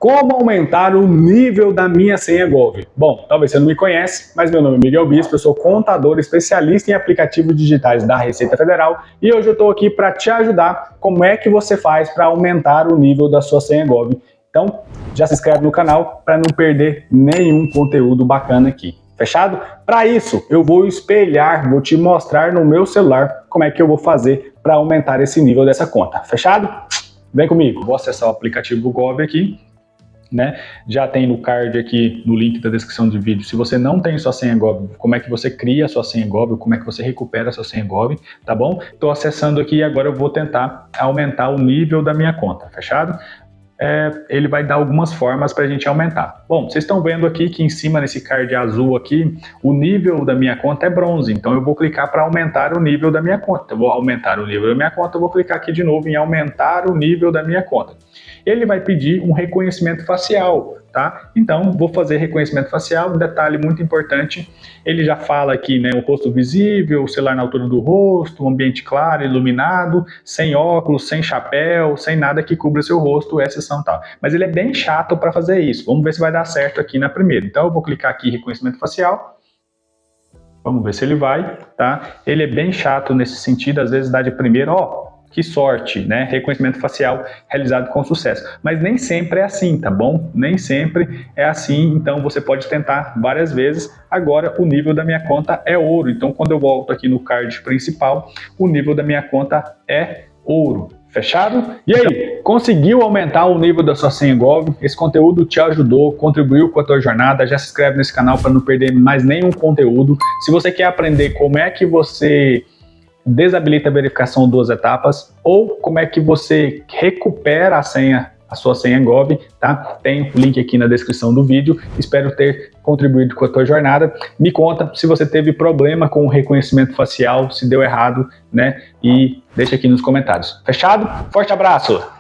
Como aumentar o nível da minha senha Gov? Bom, talvez você não me conhece, mas meu nome é Miguel Bispo, eu sou contador especialista em aplicativos digitais da Receita Federal e hoje eu estou aqui para te ajudar como é que você faz para aumentar o nível da sua senha Gov. Então, já se inscreve no canal para não perder nenhum conteúdo bacana aqui. Fechado? Para isso, eu vou vou te mostrar no meu celular como é que eu vou fazer para aumentar esse nível dessa conta. Fechado? Vem comigo. Vou acessar o aplicativo Gov aqui. Já tem no card aqui, no link da descrição do vídeo. Se você não tem sua senha Gov, como é que você cria a sua senha Gov, como é que você recupera a sua senha Gov, tá bom? Estou acessando aqui e agora eu vou tentar aumentar o nível da minha conta, fechado? Ele vai dar algumas formas para a gente aumentar. Bom, vocês estão vendo aqui que em cima nesse card azul aqui, o nível da minha conta é bronze, então eu vou clicar para aumentar o nível da minha conta. Eu vou aumentar o nível da minha conta, eu vou clicar aqui de novo em aumentar o nível da minha conta. Ele vai pedir um reconhecimento facial, tá? Então, vou fazer reconhecimento facial, um detalhe muito importante, ele já fala aqui, o rosto visível, o celular na altura do rosto, um ambiente claro, iluminado, sem óculos, sem chapéu, sem nada que cubra seu rosto, exceção tal. Mas ele é bem chato para fazer isso, vamos ver se vai dar certo aqui na primeira. Então, eu vou clicar aqui em reconhecimento facial, vamos ver se ele vai, tá? Ele é bem chato nesse sentido, às vezes dá de primeira, que sorte, reconhecimento facial realizado com sucesso. Mas nem sempre é assim, tá bom? Nem sempre é assim, então você pode tentar várias vezes. Agora o nível da minha conta é ouro, então quando eu volto aqui no card principal, o nível da minha conta é ouro. Fechado? E aí, conseguiu aumentar o nível da sua senha Gov? Esse conteúdo te ajudou, contribuiu com a tua jornada? Já se inscreve nesse canal para não perder mais nenhum conteúdo. Se você quer aprender como é que você desabilita a verificação 2 etapas ou como é que você recupera a sua senha Gov, tá? Tem o link aqui na descrição do vídeo. Espero ter contribuído com a tua jornada. Me conta se você teve problema com o reconhecimento facial, se deu errado, e deixa aqui nos comentários. Fechado? Forte abraço!